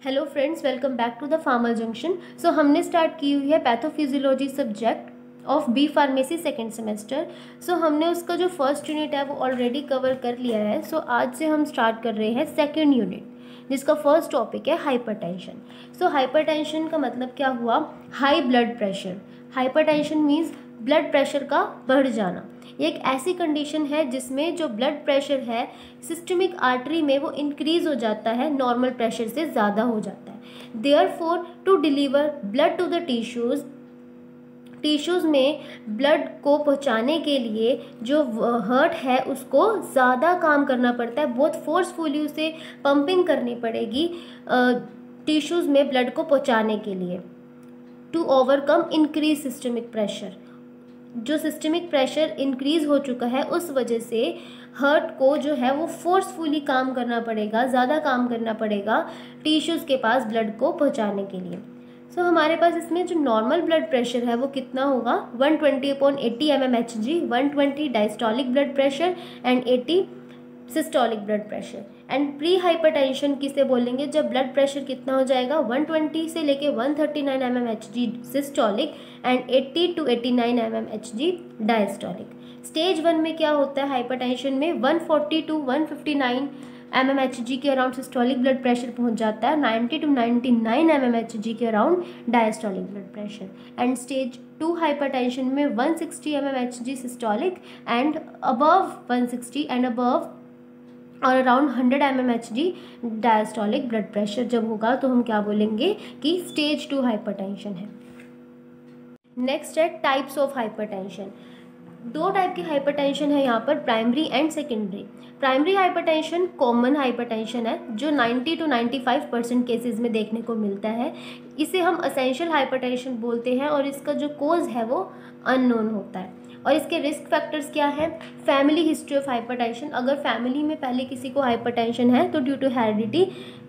Hello friends, welcome back to the farmer junction. So हमने start की हुई है pathophysiology subject of B pharmacy second semester. So हमने उसका जो फर्स्ट यूनिट है वो ऑलरेडी कवर कर लिया है। सो आज से हम स्टार्ट कर रहे हैं सेकेंड यूनिट, जिसका फर्स्ट टॉपिक है हाइपरटेंशन। सो हाइपरटेंशन का मतलब क्या हुआ? High blood pressure. Hypertension means blood pressure का बढ़ जाना। ये एक ऐसी कंडीशन है जिसमें जो ब्लड प्रेशर है सिस्टमिक आर्टरी में वो इंक्रीज हो जाता है, नॉर्मल प्रेशर से ज़्यादा हो जाता है। Therefore to deliver blood to the tissues में ब्लड को पहुंचाने के लिए जो हार्ट है उसको ज़्यादा काम करना पड़ता है, बहुत फोर्सफुली उसे पंपिंग करनी पड़ेगी टिश्यूज़ में ब्लड को पहुंचाने के लिए, to overcome increase systemic pressure. जो सिस्टमिक प्रेशर इंक्रीज हो चुका है उस वजह से हार्ट को जो है वो फोर्सफुली काम करना पड़ेगा, ज़्यादा काम करना पड़ेगा टिश्यूज़ के पास ब्लड को पहुंचाने के लिए। सो हमारे पास इसमें जो नॉर्मल ब्लड प्रेशर है वो कितना होगा? 120/80 mmHg, 120 diastolic blood pressure and 80 systolic blood pressure. And pre hypertension किसे बोलेंगे? जब ब्लड प्रेशर कितना हो जाएगा? 120 से लेके 139 mmHg systolic and 80 to 89 mmHg diastolic. Stage 1 में क्या होता है हाइपरटेंशन में? 140 to 159 mmHg के अराउंड सिस्टोलिक ब्लड प्रेशर पहुंच जाता है, 90 to 99 mmHg के around diastolic blood pressure. And stage 2 hypertension में 160 mmHg systolic and above 160 and above और around 100 mmHg diastolic blood pressure जब होगा तो हम क्या बोलेंगे कि स्टेज 2 हाइपरटेंशन है। नेक्स्ट है टाइप्स ऑफ हाइपरटेंशन। दो टाइप की हाइपरटेंशन है यहाँ पर, primary and secondary. Primary hypertension common hypertension है जो 90 to 95% केसेस में देखने को मिलता है। इसे हम असेंशियल हाइपरटेंशन बोलते हैं और इसका जो कोज है वो अननोन होता है। और इसके रिस्क फैक्टर्स क्या है? Family history of hypertension. अगर फैमिली में पहले किसी को हाइपरटेंशन है तो ड्यू टू हेरिडिटी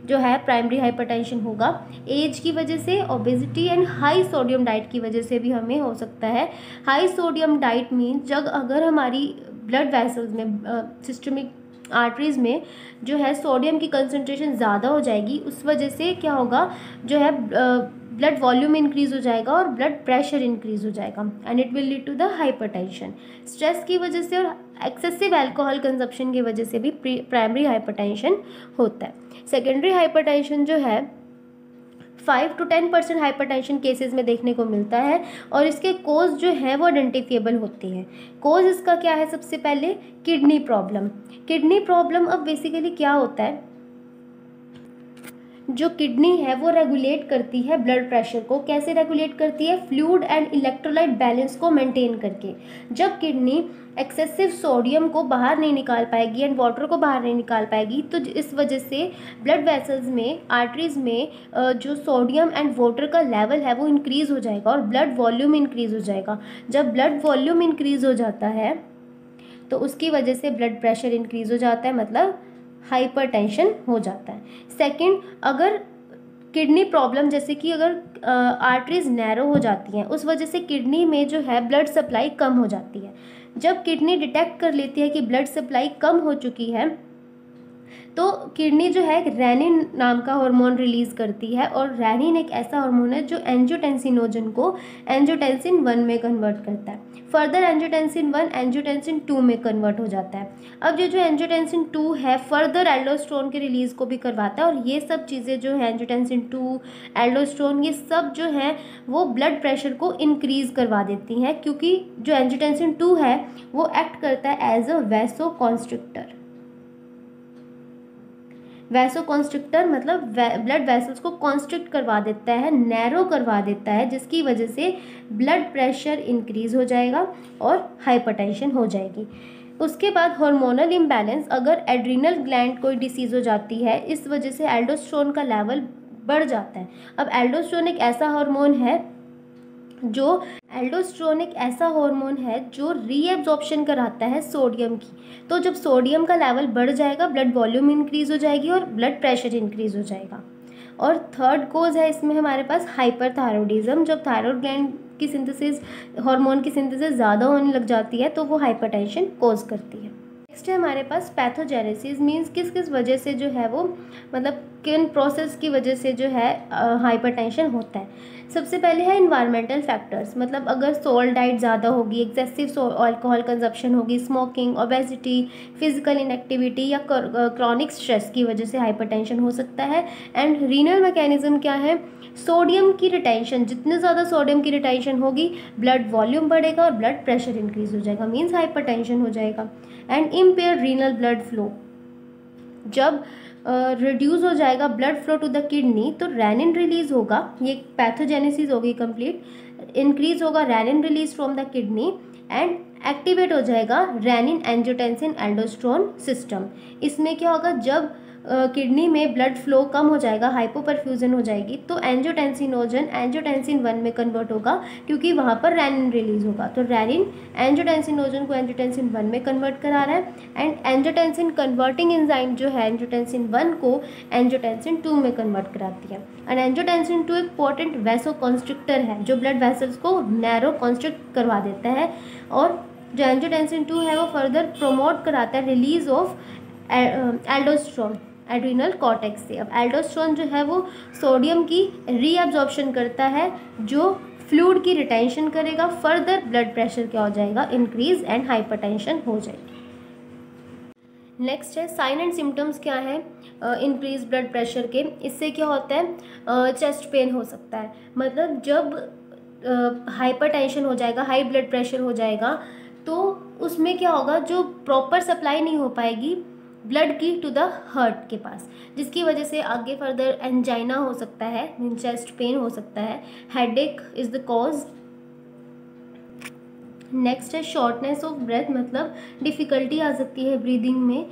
जो है प्राइमरी हाइपरटेंशन होगा। एज की वजह से, obesity and high sodium diet की वजह से भी हमें हो सकता है। हाई सोडियम डाइट मीन्स जब अगर हमारी ब्लड वेसल्स में सिस्टमिक आर्टरीज में जो है सोडियम की कंसंट्रेशन ज़्यादा हो जाएगी, उस वजह से क्या होगा, जो है ब्लड वॉल्यूम इंक्रीज हो जाएगा और ब्लड प्रेशर इंक्रीज हो जाएगा and it will lead to the hypertension. Stress की वजह से और एक्सेसिव अल्कोहल कंजप्शन की वजह से भी प्राइमरी हाइपरटेंशन होता है। सेकेंडरी हाइपरटेंशन जो है 5 to 10% हाइपरटेंशन केसेस में देखने को मिलता है और इसके कोज जो है वो आइडेंटिफिएबल होती हैं। कोज इसका क्या है? सबसे पहले किडनी प्रॉब्लम। किडनी प्रॉब्लम अब बेसिकली क्या होता है, जो किडनी है वो रेगुलेट करती है ब्लड प्रेशर को। कैसे रेगुलेट करती है? फ्लूइड एंड इलेक्ट्रोलाइट बैलेंस को मेंटेन करके। जब किडनी एक्सेसिव सोडियम को बाहर नहीं निकाल पाएगी एंड वाटर को बाहर नहीं निकाल पाएगी तो इस वजह से ब्लड वेसल्स में, आर्टरीज में जो सोडियम एंड वाटर का लेवल है वो इंक्रीज़ हो जाएगा और ब्लड वॉल्यूम इंक्रीज़ हो जाएगा। जब ब्लड वॉल्यूम इंक्रीज़ हो जाता है तो उसकी वजह से ब्लड प्रेशर इंक्रीज़ हो जाता है, मतलब हाइपरटेंशन हो जाता है। सेकंड, अगर किडनी प्रॉब्लम जैसे कि अगर आर्टरीज नैरो हो जाती हैं उस वजह से किडनी में जो है ब्लड सप्लाई कम हो जाती है। जब किडनी डिटेक्ट कर लेती है कि ब्लड सप्लाई कम हो चुकी है तो किडनी जो है रेनिन नाम का हार्मोन रिलीज़ करती है और रेनिन एक ऐसा हार्मोन है जो एंजियोटेंसिनोजन को एंजियोटेंसिन 1 में कन्वर्ट करता है। फर्दर एंजियोटेंसिन 1 एंजियोटेंसिन 2 में कन्वर्ट हो जाता है। अब ये जो एंजियोटेंसिन 2 है फर्दर एल्डोस्टेरोन के रिलीज़ को भी करवाता है और ये सब चीज़ें जो है एंजियोटेंसिन 2, एल्डोस्टेरोन, ये सब जो है वो ब्लड प्रेशर को इंक्रीज़ करवा देती हैं, क्योंकि जो एंजियोटेंसिन 2 है वो एक्ट करता है एज अ वैसोकॉन्स्ट्रिक्टर। वैसोकॉन्स्ट्रिक्टर मतलब ब्लड वेसल्स को कॉन्स्ट्रिक्ट करवा देता है, नैरो करवा देता है, जिसकी वजह से ब्लड प्रेशर इंक्रीज हो जाएगा और हाइपरटेंशन हो जाएगी। उसके बाद हार्मोनल इम्बैलेंस, अगर एड्रिनल ग्लैंड कोई डिसीज़ हो जाती है इस वजह से एल्डोस्टेरोन का लेवल बढ़ जाता है। अब एल्डोस्टेरोन एक ऐसा हार्मोन है जो रीएब्जॉर्प्शन कराता है सोडियम की। तो जब सोडियम का लेवल बढ़ जाएगा ब्लड वॉल्यूम इंक्रीज हो जाएगी और ब्लड प्रेशर इंक्रीज हो जाएगा। और थर्ड कोज है इसमें हमारे पास हाइपरथायरॉयडिज्म। जब थायराइड ग्लैंड की सिंथेसिस, हार्मोन की सिंथेसिस ज़्यादा होने लग जाती है तो वो हाइपरटेंशन कोज करती है। नेक्स्ट है हमारे पास पैथोजेनेसिस, मीन्स किस किस वजह से जो है वो, मतलब किन प्रोसेस की वजह से जो है हाइपरटेंशन होता है। सबसे पहले है इन्वायरमेंटल फैक्टर्स, मतलब अगर सोल डाइट ज़्यादा होगी, एक्सेसिव अल्कोहल कंजप्शन होगी, स्मोकिंग, ओबेसिटी, फिजिकल इनएक्टिविटी या क्रॉनिक स्ट्रेस की वजह से हाइपरटेंशन हो सकता है। एंड रीनल मैकेनिज्म क्या है, सोडियम की रिटेंशन, जितने ज़्यादा सोडियम की रिटेंशन होगी ब्लड वॉल्यूम बढ़ेगा और ब्लड प्रेशर इंक्रीज हो जाएगा, मीन्स हाइपरटेंशन हो जाएगा। And impair renal blood flow, जब रिड्यूस हो जाएगा blood flow to the kidney तो रेनिन रिलीज होगा, ये पैथोजेनेसिस होगी कंप्लीट, इंक्रीज होगा renin release from the kidney and activate हो जाएगा रेनिन एंजियोटेंसिन एल्डोस्टेरोन सिस्टम। इसमें क्या होगा, जब किडनी में ब्लड फ्लो कम हो जाएगा, हाइपोपरफ्यूजन हो जाएगी, तो एंजियोटेंसिनोजन एंजियोटेंसिन 1 में कन्वर्ट होगा क्योंकि वहाँ पर रेनिन रिलीज होगा। तो रेनिन एंजियोटेंसिनोजन को एंजियोटेंसिन 1 में कन्वर्ट करा रहा है एंड एंजियोटेंसिन कन्वर्टिंग एंजाइम जो है एंजियोटेंसिन 1 को एंजियोटेंसिन 2 में कन्वर्ट कराती है। एंड एंजियोटेंसिन 2 एक पोटेंट वैसोकॉन्स्ट्रिक्टर है जो ब्लड वेसल्स को नैरो कॉन्स्ट्रिक्ट करवा देता है, और जो एंजियोटेंसिन 2 है वो फर्दर प्रोमोट कराता है release of aldosterone adrenal cortex से। अब एल्डोस्टेरोन जो है वो सोडियम की रीअब्जॉर्प्शन करता है जो फ्लूइड की रिटेंशन करेगा, फर्दर ब्लड प्रेशर क्या हो जाएगा, इंक्रीज एंड हाइपरटेंशन हो जाएगी। नेक्स्ट है साइन एंड सिम्टम्स क्या है इंक्रीज ब्लड प्रेशर के। इससे क्या होता है, चेस्ट पेन हो सकता है, मतलब जब हाइपरटेंशन हो जाएगा, हाई ब्लड प्रेशर हो जाएगा तो उसमें क्या होगा, जो प्रॉपर सप्लाई नहीं हो पाएगी ब्लड की टू द हार्ट के पास, जिसकी वजह से आगे फर्दर एंजाइना हो सकता है, चेस्ट पेन हो सकता है, headache is the cause. Next है शॉर्टनेस ऑफ ब्रेथ, मतलब डिफ़िकल्टी आ सकती है ब्रीदिंग में।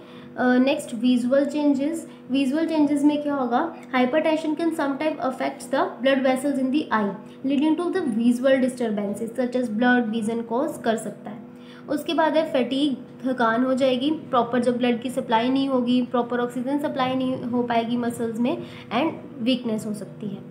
Next visual changes, visual changes में क्या होगा, hypertension can sometime affects the blood vessels in the eye leading to the visual disturbances such as blood vision cause कर सकता है। उसके बाद है फैटीग, थकान हो जाएगी, प्रॉपर जब ब्लड की सप्लाई नहीं होगी, प्रॉपर ऑक्सीजन सप्लाई नहीं हो पाएगी मसल्स में, एंड वीकनेस हो सकती है।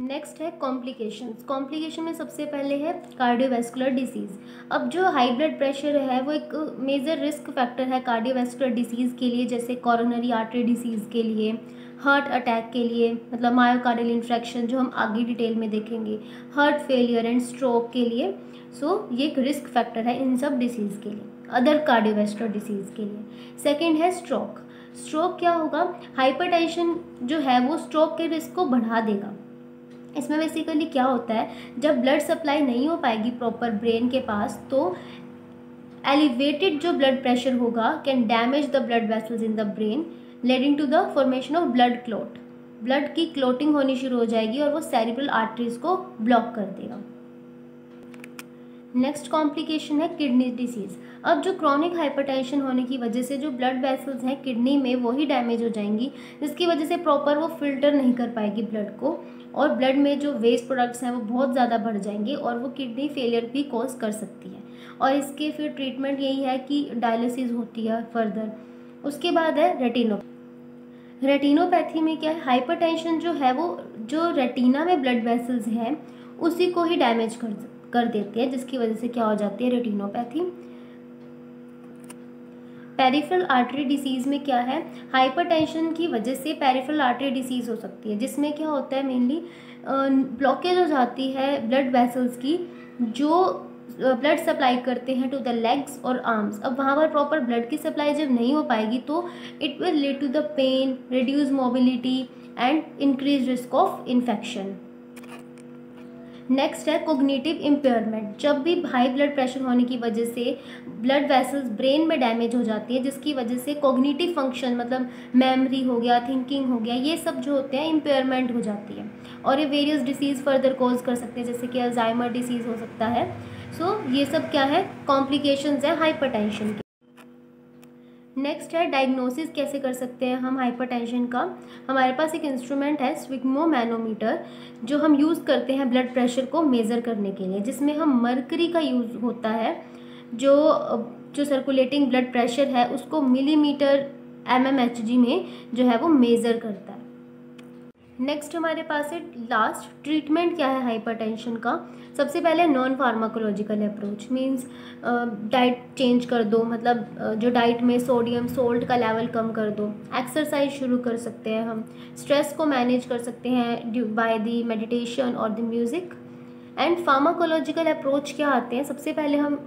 नेक्स्ट है कॉम्प्लिकेशंस, कॉम्प्लिकेशन में सबसे पहले है कार्डियोवैस्कुलर डिसीज़। अब जो हाई ब्लड प्रेशर है वो एक मेजर रिस्क फैक्टर है कार्डियोवैस्कुलर डिसीज़ के लिए, जैसे कॉरोनरी आर्टरी डिसीज़ के लिए, हार्ट अटैक के लिए, मतलब मायोकार्डियल इन्फ्रेक्शन जो हम आगे डिटेल में देखेंगे, हार्ट फेलियर एंड स्ट्रोक के लिए। सो ये एक रिस्क फैक्टर है इन सब डिसीज़ के लिए, अदर कार्डियोवैस्कुलर डिसीज़ के लिए। सेकेंड है स्ट्रोक, स्ट्रोक क्या होगा, हाइपरटेंशन जो है वो स्ट्रोक के रिस्क को बढ़ा देगा। इसमें बेसिकली क्या होता है, जब ब्लड सप्लाई नहीं हो पाएगी प्रॉपर ब्रेन के पास तो एलिवेटेड जो ब्लड प्रेशर होगा can damage the blood vessels in the brain leading to the formation of blood clot, blood की क्लॉटिंग होनी शुरू हो जाएगी और वो सेरिब्रल आर्टरीज को ब्लॉक कर देगा। नेक्स्ट कॉम्प्लिकेशन है किडनी डिसीज़। अब जो क्रॉनिक हाइपरटेंशन होने की वजह से जो ब्लड वेसल्स हैं किडनी में वही डैमेज हो जाएंगी, जिसकी वजह से प्रॉपर वो फिल्टर नहीं कर पाएगी ब्लड को, और ब्लड में जो वेस्ट प्रोडक्ट्स हैं वो बहुत ज़्यादा बढ़ जाएंगे और वो किडनी फेलियर भी कॉज कर सकती है। और इसके फिर ट्रीटमेंट यही है कि डायलिसिस होती है फर्दर। उसके बाद है रेटिनोपैथी में क्या है, हाइपरटेंशन जो है वो जो रेटिना में ब्लड वेसल्स हैं उसी को ही डैमेज कर देती है, जिसकी वजह से क्या हो जाती है, रेटिनोपैथी। पेरिफेरल आर्टरी डिसीज़ में क्या है, हाइपरटेंशन की वजह से पेरिफेरल आर्टरी डिसीज़ हो सकती है, जिसमें क्या होता है मेनली ब्लॉकेज हो जाती है ब्लड वेसल्स की जो ब्लड सप्लाई करते हैं टू द लेग्स और आर्म्स। अब वहाँ पर प्रॉपर ब्लड की सप्लाई जब नहीं हो पाएगी तो it will lead to the pain, reduce mobility and increase risk of infection. Next है कोग्निटिव इम्पेयरमेंट, जब भी हाई ब्लड प्रेशर होने की वजह से ब्लड वेसल्स ब्रेन में डैमेज हो जाती है, जिसकी वजह से कोग्निटिव फंक्शन मतलब मेमोरी हो गया, थिंकिंग हो गया, ये सब जो होते हैं इम्पेयरमेंट हो जाती है और ये वेरियस डिसीज़ फर्दर कॉज कर सकते हैं, जैसे कि अल्जाइमर डिसीज़ हो सकता है। सो ये सब क्या है, कॉम्प्लिकेशंस है हाइपरटेंशन के। नेक्स्ट है डायग्नोसिस, कैसे कर सकते हैं हम हाइपरटेंशन का। हमारे पास एक इंस्ट्रूमेंट है स्फिग्मोमैनोमीटर जो हम यूज़ करते हैं ब्लड प्रेशर को मेज़र करने के लिए, जिसमें हम मर्करी का यूज़ होता है जो सर्कुलेटिंग ब्लड प्रेशर है उसको मिलीमीटर mmHg में जो है वो मेज़र करता है। नेक्स्ट हमारे पास है लास्ट, ट्रीटमेंट क्या है हाइपरटेंशन का। सबसे पहले non pharmacological approach, means diet change कर दो, मतलब जो डाइट में सोडियम सोल्ट का लेवल कम कर दो। एक्सरसाइज शुरू कर सकते हैं हम। स्ट्रेस को मैनेज कर सकते हैं बाय द मेडिटेशन और the music. And pharmacological approach क्या आते हैं, सबसे पहले हम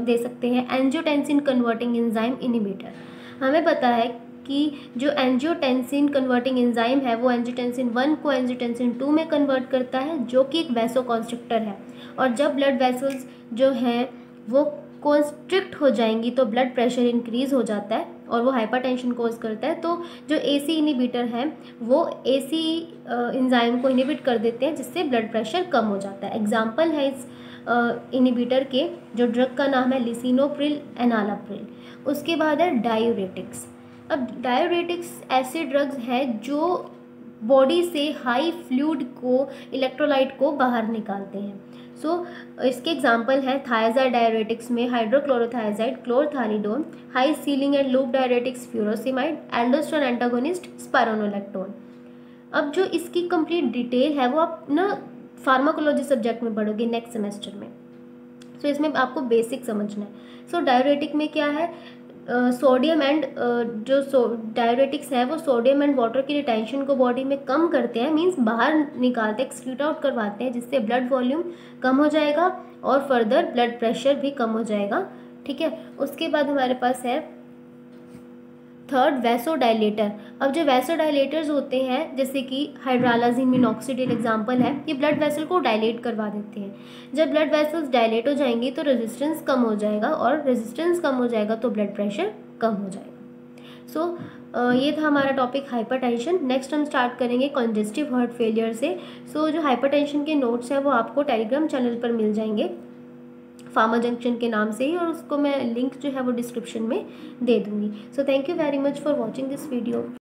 दे सकते हैं एंजियोटेंसिन कन्वर्टिंग एंजाइम इनिबिटर। हमें पता है कि जो एंजियोटेंसिन कन्वर्टिंग एंजाइम है वो एंजियोटेंसिन 1 को एंजियोटेंसिन 2 में कन्वर्ट करता है, जो कि एक वैसोकॉन्स्ट्रिक्टर है। और जब ब्लड वेसल्स जो हैं वो कॉन्स्ट्रिक्ट हो जाएंगी तो ब्लड प्रेशर इंक्रीज हो जाता है और वो हाइपरटेंशन कोज करता है। तो जो एसी इनिबिटर है वो एसी एंजाइम को इनिबिट कर देते हैं, जिससे ब्लड प्रेशर कम हो जाता है। एग्जाम्पल है इस इनिबिटर के, जो ड्रग का नाम है लिसिनोप्रिल, एनालाप्रिल। उसके बाद है डायूरेटिक्स। अब डायूरेटिक्स ऐसे ड्रग्स हैं जो बॉडी से हाई फ्लूइड को, इलेक्ट्रोलाइट को बाहर निकालते हैं। इसके एग्जाम्पल हैं थायजाइड डायूरेटिक्स में hydrochlorothiazide, chlorthalidone. High ceiling and loop diuretics furosemide, aldosterone antagonist spironolactone. अब जो इसकी कंप्लीट डिटेल है वो आप ना फार्माकोलॉजी सब्जेक्ट में पढ़ोगे नेक्स्ट सेमेस्टर में। इसमें आपको बेसिक समझना है। डायूरेटिक में क्या है, सोडियम एंड जो डायूरेटिक्स है वो सोडियम एंड वाटर की रिटेंशन को बॉडी में कम करते हैं, मींस बाहर निकालते हैं, एक्सक्रीट आउट करवाते हैं, जिससे ब्लड वॉल्यूम कम हो जाएगा और फर्दर ब्लड प्रेशर भी कम हो जाएगा। ठीक है। उसके बाद हमारे पास है थर्ड, वैसोडाइलेटर। अब जो वैसोडाइलेटर्स होते हैं, जैसे कि हाइड्रालाजीन मिनॉक्सिडिल एग्जाम्पल है, ये ब्लड वेसल को डायलेट करवा देते हैं। जब ब्लड वेसल्स डायलेट हो जाएंगी तो रेजिस्टेंस कम हो जाएगा, और रेजिस्टेंस कम हो जाएगा तो ब्लड प्रेशर कम हो जाएगा। ये था हमारा टॉपिक हाइपरटेंशन। नेक्स्ट हम स्टार्ट करेंगे कॉन्जेस्टिव हार्ट फेलियर से। जो हाइपरटेंशन के नोट्स हैं वो आपको टेलीग्राम चैनल पर मिल जाएंगे फार्मा जंक्शन के नाम से ही, और उसको मैं लिंक जो है वो डिस्क्रिप्शन में दे दूँगी। Thank you very much for watching this video.